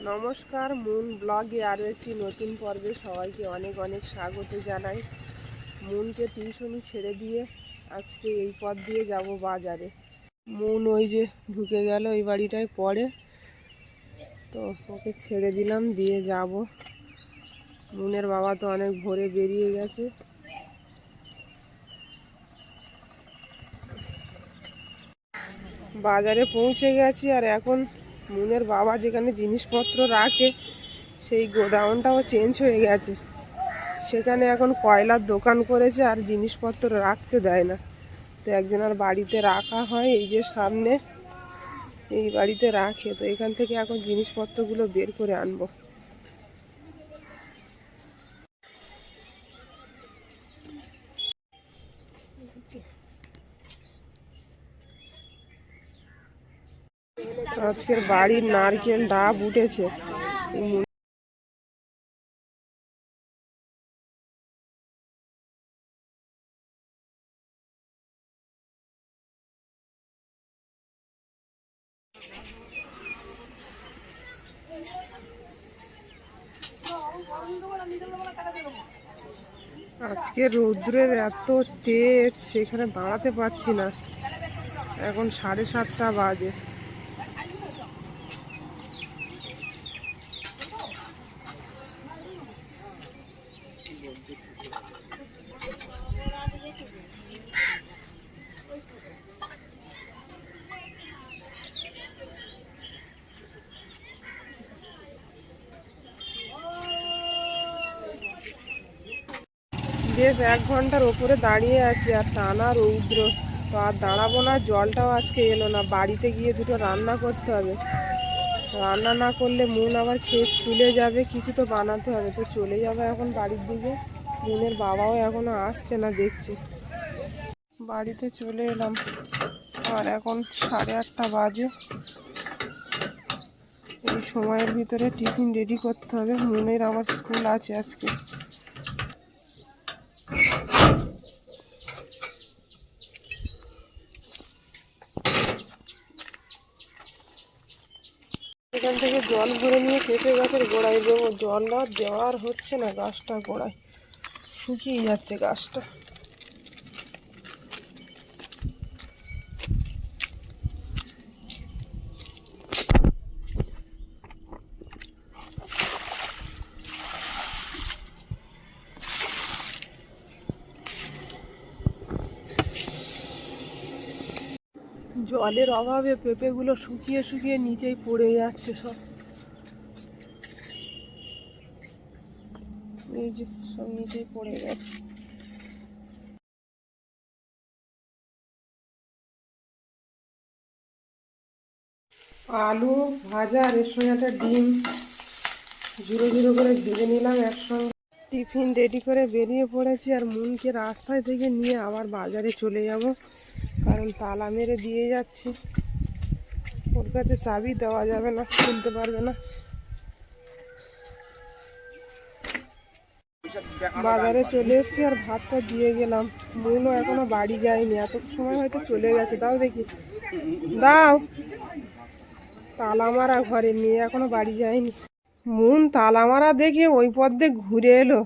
নমস্কার, মুন ব্লগে আরও একটি নতুন পর্বে সবাইকে অনেক অনেক স্বাগত জানাই। মুনকে টিউশনি ছেড়ে দিয়ে আজকে এই পথ দিয়ে যাব বাজারে। মুন ওই যে ঢুকে গেল, এই বাড়িটায় পড়ে, তো ওকে ছেড়ে দিলাম, দিয়ে যাব। মুনের বাবা তো অনেক ভোরে বেরিয়ে গেছে। বাজারে পৌঁছে গেছি, আর এখন মুনের বাবা যেখানে জিনিসপত্র রাখে সেই গোডাউনটাও চেঞ্জ হয়ে গেছে। সেখানে এখন কয়লার দোকান করেছে, আর জিনিসপত্র রাখতে দেয় না। তো একজনের বাড়িতে রাখা হয়, এই যে সামনে এই বাড়িতে রাখে। তো এখান থেকে এখন জিনিসপত্রগুলো বের করে আনবো। আজকের বাড়ির নারকেল ডাব উঠেছে। আজকে রৌদ্রের এত তেজ, সেখানে দাঁড়াতে পারছি না। এখন 7:30 বাজে। বেশ 1 ঘন্টার ওপরে দাঁড়িয়ে আছি, আর টানা রৌদ্র। তো আর দাঁড়াবো না, জলটাও আজকে এলো না। বাড়িতে গিয়ে দুটো রান্না করতে হবে। রান্না না করলে মুন আবার খেয়ে স্কুলে যাবে, কিছু তো বানাতে হবে। তো চলে যাবে এখন বাড়ির দিকে। মুনের বাবাও এখনো আসছে না দেখছি। বাড়িতে চলে এলাম, আর এখন 8:30 বাজে। এই সময়ের ভিতরে টিফিন রেডি করতে হবে। মুনের আবার স্কুল আছে আজকে। এখান থেকে জল ভরে নিয়ে পেঁপে গাছের গোড়ায় দেবো। জল আর দেওয়ার হচ্ছে না, গাছটা গোড়ায় শুকিয়ে যাচ্ছে গাছটা। জলের অভাবে পেঁপেগুলো শুকিয়ে শুকিয়ে নিচেই পড়ে যাচ্ছে সব। এই যে সব নিচেই পড়ে গেছে। আলু ভাজা, আর এর সঙ্গে একটা ডিম ঝুড়ো ঝুড়ো করে ভেজে নিলাম একসঙ্গে। টিফিন রেডি করে বেরিয়ে পড়েছি, আর মুনকে রাস্তায় থেকে নিয়ে আবার বাজারে চলে যাব, কারণ তালা মেরে দিয়ে যাচ্ছি। ওর কাছে চাবি দেওয়া যাবে না, খুলতে পারবে না। বাজারে চলে এসেছি, আর ভাতটা দিয়ে গেলাম। মুনও এখনো বাড়ি যায়নি, এত সময় হয়তো চলে গেছে। দাও দেখি, দাও। তালা মারা ঘরে, মেয়ে এখনো বাড়ি যায়নি। মুন তালা মারা দেখে ওই পথ দিয়ে ঘুরে এলো।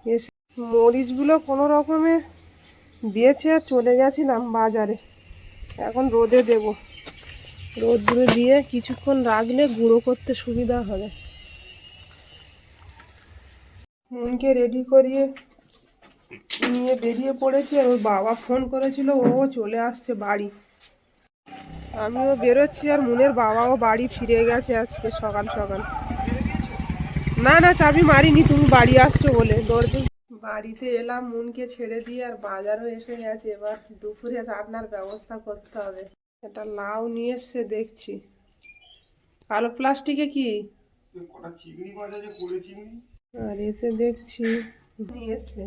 এসে মরিচগুলো কোনো রকমে বেছে চলে গেছিলাম বাজারে। এখন রোদে দেব, রোদ্রে দিয়ে কিছুক্ষণ রাখলে গুঁড়ো করতে সুবিধা হবে। মুনকে রেডি করিয়ে নিয়ে বেরিয়ে পড়েছি, আর ওর বাবা ফোন করেছিল, ও চলে আসছে বাড়ি। আমিও বেরোচ্ছি, আর মুনের বাবাও বাড়ি ফিরে গেছে আজকে সকাল সকাল। না না, চাবি মারিনি, তুমি বাড়ি আসছো বলে দৌড়তে বাড়িতে এলাম মুনকে ছেড়ে দিয়ে। আর বাজারও এসে গেছে, এবার দুপুরে রান্নার ব্যবস্থা করতে হবে। এটা লাউ নিয়ে এসছে দেখছি। কালো প্লাস্টিকে কি, আর এতে দেখছি নিয়ে এসছে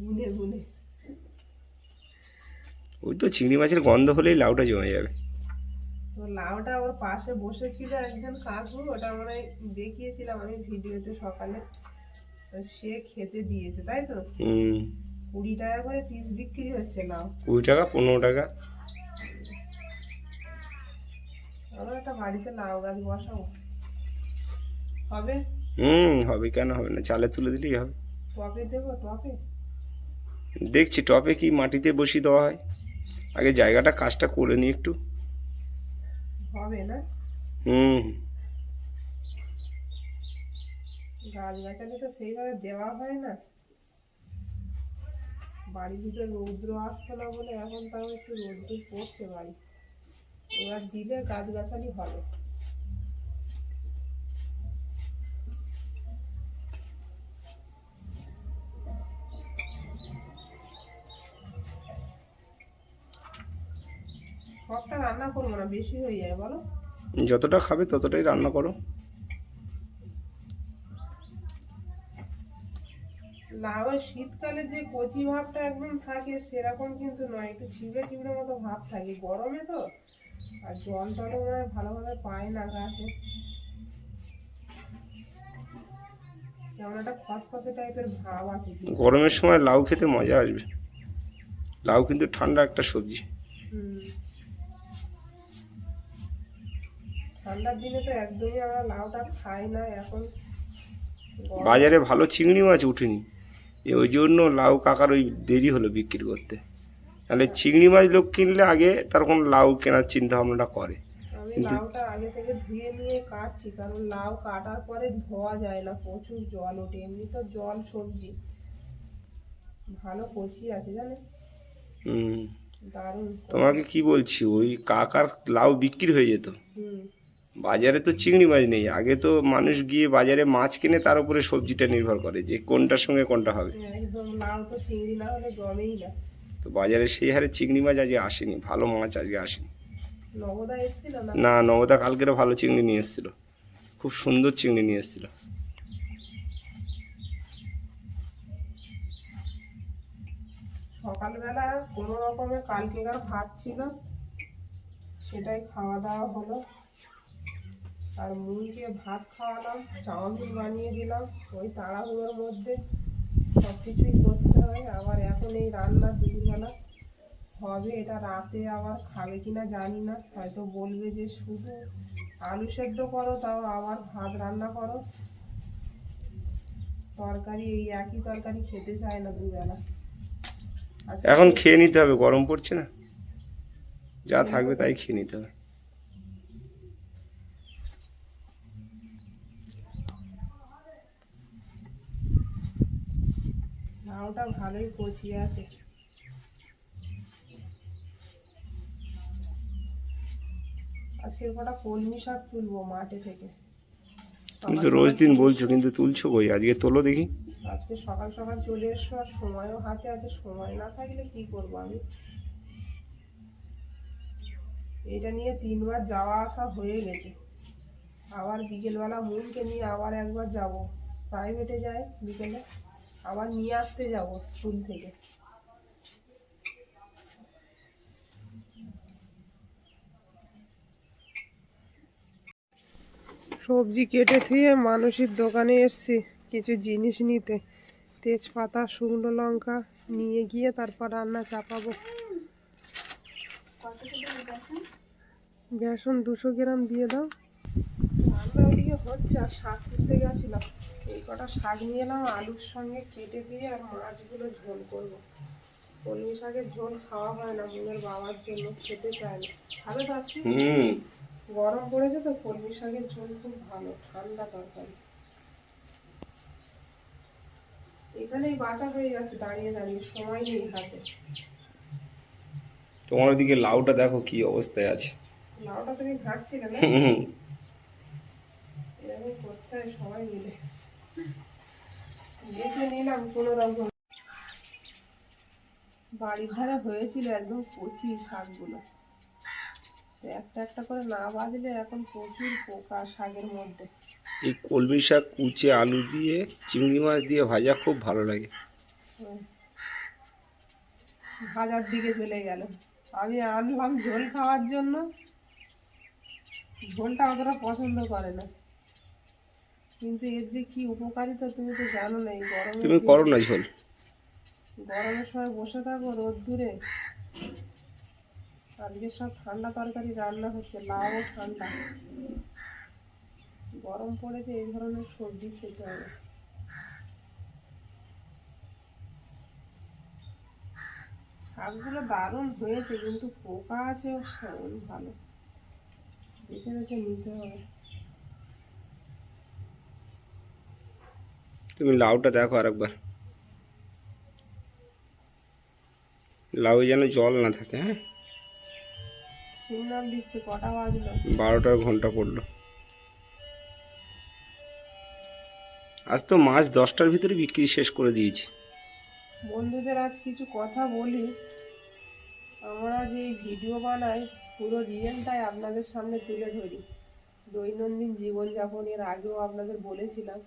গুনে গুনে। ওই তো চিংড়ি মাছের গন্ধ হলেই লাউটা জমে যাবে। তো লাউটা ওর পাশে বসেছিল একজন কাকু, ওটা মানে দেখিয়েছিলাম আমি ভিডিওতে সকালে। তো সে খেতে দিয়েছে, তাই তো। 20 টাকা করে পিস বিক্রি হচ্ছে লাউ। 20 টাকা 15 টাকা। আমরা একটা বাড়িতে লাউ গাছ বসাবো, হবে? হবে, কেন হবে না, চালে তুলে দিলেই হবে। টবে দেবো, টবে? দেখছি টবে কি মাটিতে বসিয়ে দেওয়া হয়, আগে জায়গাটা কাজটা করে নিই একটু। হবে না? হুম। গাছগাছালি তো সেইভাবে দেওয়া হয় না, বাড়ির ভিতরে রৌদ্র আসতো না বলে এখন তাও একটু রৌদ্র পড়ছে বাড়ি, এবার দিলে গাছগাছালি হবে। সবটা রান্না করবো না, বেশি হয়ে যায় বলো। যতটা খাবে ততটাই রান্না করো। লাউ শীতকালে যে কচি ভাবটা একদম থাকে সেরকম কিন্তু নয়, একটু ছিবড়ে ছিবড়ে মতো ভাব থাকে গরমে তো, আর জল টলও মনে হয় ভালোভাবে পায় না গাছে, যেমন একটা খসখসে টাইপের ভাব আছে। গরমের সময় লাউ খেতে মজা আসবে, লাউ কিন্তু ঠান্ডা একটা সবজি। হুম, ঠান্ডার দিনে তো একদমই আমরা লাউটা খাই না এখন। বাজারে ভালো চিংড়ি মাছ উঠেনি, ওই জন্য লাউ কাকার ওই দেরি হলো বিক্রি করতে, তাহলে চিংড়ি মাছ লোক কিনলে আগে তার কোনো লাউ কেনার চিন্তা ভাবনাটা করে। আমি কিন্তু লাউটা আগে থেকে ধুয়ে নিয়ে কাটছি, কারণ লাউ কাটার পরে ধোয়া যায় না, প্রচুর জল ওঠে, এমনি তো জল সবজি ভালো কচি আছে জানে, হুম, দারুণ। তোমাকে কি বলছি, ওই কাকার লাউ বিক্রি হয়ে যেত, হুম, বাজারে তো চিংড়ি মাছ নেই, আগে তো মানুষ গিয়ে বাজারে মাছ কিনে তার উপরে সবজিটা নির্ভর করে যে কোনটার সঙ্গে কোনটা হবে। একদম লাউ তো চিংড়ি না হলে জমেই না। তো বাজারে সেই হারে চিংড়ি মাছ আজকে আসেনি, ভালো মাছ আজকে আসেনি। নবদা এসেছিল না? না, নবদা কালকের ভালো চিংড়ি নিয়ে এসেছিল, খুব সুন্দর চিংড়ি নিয়ে এসেছিল। সকালবেলা কোনো রকমের কালকেকার ভাত ছিল, সেটাই খাওয়া দাওয়া হলো, আর মুরগিকে ভাত খাওয়ালাম, চাউমিন বানিয়ে দিলাম, ওই তাড়াহুড়োর মধ্যে সব কিছুই করতে হয়। আবার এখন এই রান্না দুপুরবেলা হবে, এটা রাতে আবার খাবে কিনা জানি না, হয়তো বলবে যে শুধু আলু সেদ্ধ করো, তাও আবার ভাত রান্না করো, তরকারি এই একই তরকারি খেতে চায় না দুবেলা। আজকে এখন খেয়ে নিতে হবে, গরম পড়ছে না, যা থাকবে তাই খেয়ে নিতে হবে। লাউটা ভালোই কচি আছে। আজকে কটা কলমি শাক তুলবো মাঠে থেকে। তুমি তো রোজ দিন বলছো, কিন্তু তুলছো কই, আজকে তোলো দেখি। আজকে সকাল সকাল চলে এসছো, আর সময়ও হাতে আছে, সময় না থাকলে কি করবো আমি। এটা নিয়ে 3বার যাওয়া আসা হয়ে গেছে, আবার বিকেলবেলা মুনকে নিয়ে আবার একবার যাব, প্রাইভেটে যাই বিকেলে, আবার নিয়ে আসতে যাব স্কুল থেকে। সবজি কেটে থুয়ে মানুষের দোকানে এসছি কিছু জিনিস নিতে, তেজপাতা শুকনো লঙ্কা নিয়ে গিয়ে তারপর রান্না চাপাবো। বেসন 200 গ্রাম দিয়ে দাও। রান্না ওইদিকে হচ্ছে, আর শাক তুলতে গেছিলাম, এই কটা শাক নিয়ে এলাম, আলুর সঙ্গে কেটে দিয়ে আর মাছগুলো ঝোল করবো। কলমি শাকের ঝোল খাওয়া হয় না, মুনের বাবার জন্য খেতে চায় না। ভালো তো আজকে গরম পড়েছে তো, কলমি শাকের ঝোল খুব ভালো, ঠান্ডা তরকারি। এখানেই বাঁচা হয়ে যাচ্ছে দাঁড়িয়ে দাঁড়িয়ে, সময় নেই হাতে। তোমার ওদিকে লাউটা দেখো কি অবস্থায় আছে। লাউটা তুমি ঘাঁটছিলে না? এরকম করতে হয় সবাই মিলে, বেছে নিলাম কোনো রকম। বাড়ির ধারে হয়েছিল একদম কচি শাকগুলো, তো একটা একটা করে না বাঁধলে এখন প্রচুর পোকা শাকের মধ্যে। এই কলমি শাক কুচে আলু দিয়ে চিংড়ি মাছ দিয়ে ভাজা খুব ভালো লাগে। ভাজার দিকে চলে গেল, আমি আনলাম ঝোল খাওয়ার জন্য, ঝোলটা অতটা পছন্দ করে না, কিন্তু এর যে কি উপকারিতা তুমি তো জানো না। এই গরমে তুমি করো না ঝোল। গরমের সময় বসে থাকো রোদ্দুরে, আজকে সব ঠান্ডা তরকারি রান্না হচ্ছে, লাউ ঠান্ডা, গরম পড়েছে, এই ধরনের সবজি খেতে হবে। শাকগুলো দারুণ হয়েছে, কিন্তু পোকা আছে ওর সঙ্গে, ভালো বেছে বেছে নিতে হবে। তুমি লাউটা দেখো আরেকবার, লাউ যেন জল না থাকে। হ্যাঁ, সিগন্যাল দিচ্ছে, কটা বাজলো? 12টার ঘন্টা পড়লো। আজ তো মাছ 10টার ভিতরে বিক্রি শেষ করে দিয়েছি। বন্ধুদের আজ কিছু কথা বলি। আমরা যে ভিডিও বানাই পুরো রিয়েলটাই আপনাদের সামনে তুলে ধরি, দৈনন্দিন জীবনযাপনের আগেও আপনাদের বলেছিলাম।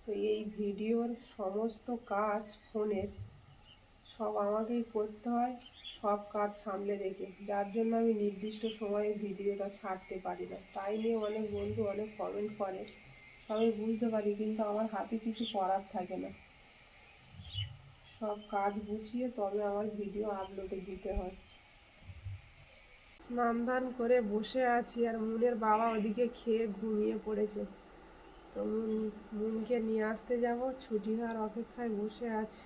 তো এই ভিডিওর সমস্ত কাজ ফোনের সব আমাকেই করতে হয়, সব কাজ সামলে রেখে, যার জন্য আমি নির্দিষ্ট সময়ে ভিডিওটা ছাড়তে পারি না। তাই নিয়ে অনেক বন্ধু অনেক কমেন্ট করে, আমি বুঝতে পারি, কিন্তু আমার হাতে কিছু করার থাকে না। সব কাজ গুছিয়ে তবে আমার ভিডিও আপলোডে দিতে হয়। স্নান দান করে বসে আছি, আর মুনের বাবা ওদিকে খেয়ে ঘুমিয়ে পড়েছে। তো মুনকে নিয়ে আসতে যাব, ছুটি হওয়ার অপেক্ষায় বসে আছি।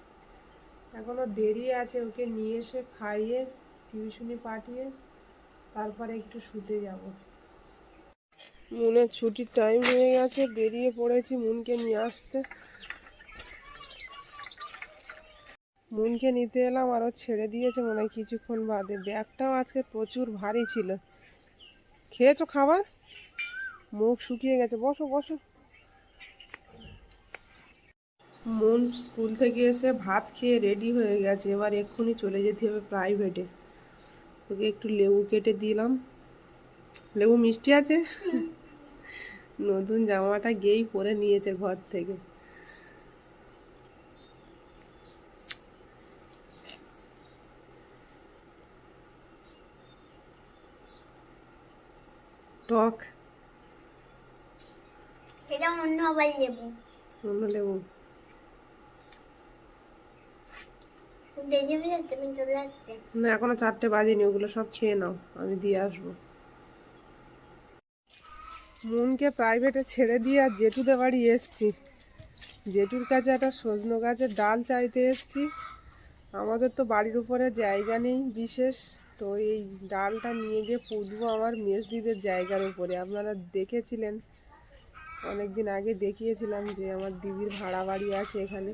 এখনো দেরি আছে, ওকে নিয়ে এসে খাইয়ে টিউশনি পাঠিয়ে তারপরে একটু শুতে যাব। মুনের ছুটির টাইম হয়ে গেছে, বেরিয়ে পড়েছি মুনকে নিয়ে আসতে। মুনকে নিতে এলাম, আরও ছেড়ে দিয়েছে মনে হয় কিছুক্ষণ বাদে। ব্যাগটাও আজকে প্রচুর ভারী ছিল। খেয়েছো খাবার? মুখ শুকিয়ে গেছে, বসো বসো। মুন স্কুল থেকে এসে ভাত খেয়ে রেডি হয়ে গেছে, এবার এক্ষুনি চলে যেতে হবে প্রাইভেটে। ওকে একটু লেবু কেটে দিলাম। লেবু মিষ্টি আছে। নতুন জামাটা গেই পরে নিয়েছে ঘর থেকে। টক, এটা অন্য আবার লেবু। অন্য লেবু। দেরি হয়ে যাচ্ছে, আমি চলে যাচ্ছে। না, এখনো 4টে বাজেনি, ওগুলো সব খেয়ে নাও, আমি দিয়ে আসবো। মুনকে প্রাইভেটে ছেড়ে দিয়ে আর জেঠুদের বাড়ি এসছি। জেঠুর কাছে একটা সজনো গাছের ডাল চাইতে এসছি। আমাদের তো বাড়ির উপরে জায়গা নেই বিশেষ, তো এই ডালটা নিয়ে গিয়ে পুঁতবো আমার মেজদিদের জায়গার উপরে। আপনারা দেখেছিলেন, অনেক দিন আগে দেখিয়েছিলাম যে আমার দিদির ভাড়া বাড়ি আছে এখানে,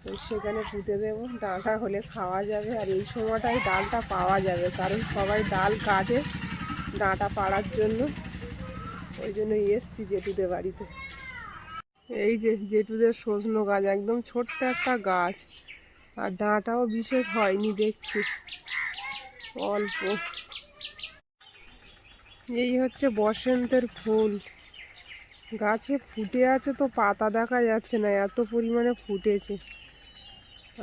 তো সেখানে পুঁতে দেবো। ডাঁটা হলে খাওয়া যাবে, আর এই সময়টাই ডালটা পাওয়া যাবে, কারণ সবাই ডাল কাটে ডাঁটা পাড়ার জন্য। ওই জন্যই এসছি জেঠুদের বাড়িতে। এই যে জেঠুদের সজনো গাছ, একদম ছোট্ট একটা গাছ, আর ডাঁটাও বিশেষ হয়নি দেখছি, অল্প। এই হচ্ছে বসন্তের ফুল, গাছে ফুটে আছে, তো পাতা দেখা যাচ্ছে না, এত পরিমাণে ফুটেছে।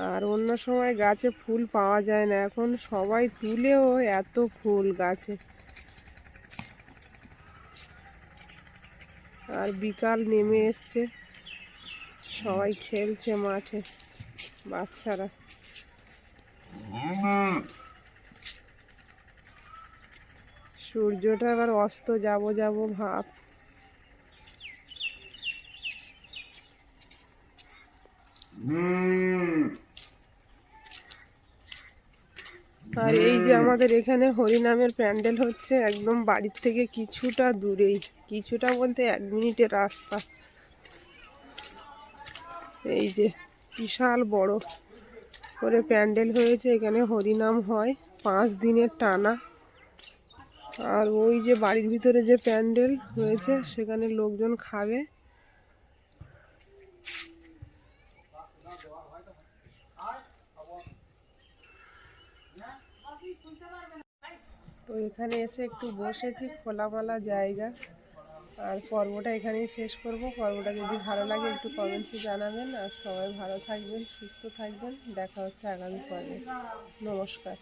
আর অন্য সময় গাছে ফুল পাওয়া যায় না, এখন সবাই তুলেও এত ফুল গাছে। আর বিকাল নেমে এসছে, সবাই খেলছে মাঠে, বাচ্চারা। সূর্যটা এবার অস্ত যাব যাব ভাব। আর এই যে আমাদের এখানে হরিনামের প্যান্ডেল হচ্ছে, একদম বাড়ির থেকে কিছুটা দূরেই, কিছুটা বলতে 1 মিনিটের রাস্তা। এই যে বিশাল বড় করে প্যান্ডেল হয়েছে, এখানে হরিনাম হয় 5 দিনের টানা। আর ওই যে বাড়ির ভিতরে যে প্যান্ডেল হয়েছে, সেখানে লোকজন খাবে। তো এখানে এসে একটু বসেছি, খোলামেলা জায়গা। আর পর্বটা এখানেই শেষ করব। পর্বটা যদি ভালো লাগে একটু কমেন্টসে জানাবেন, আর সবাই ভালো থাকবেন, সুস্থ থাকবেন। দেখা হচ্ছে আগামী পর্বে। নমস্কার।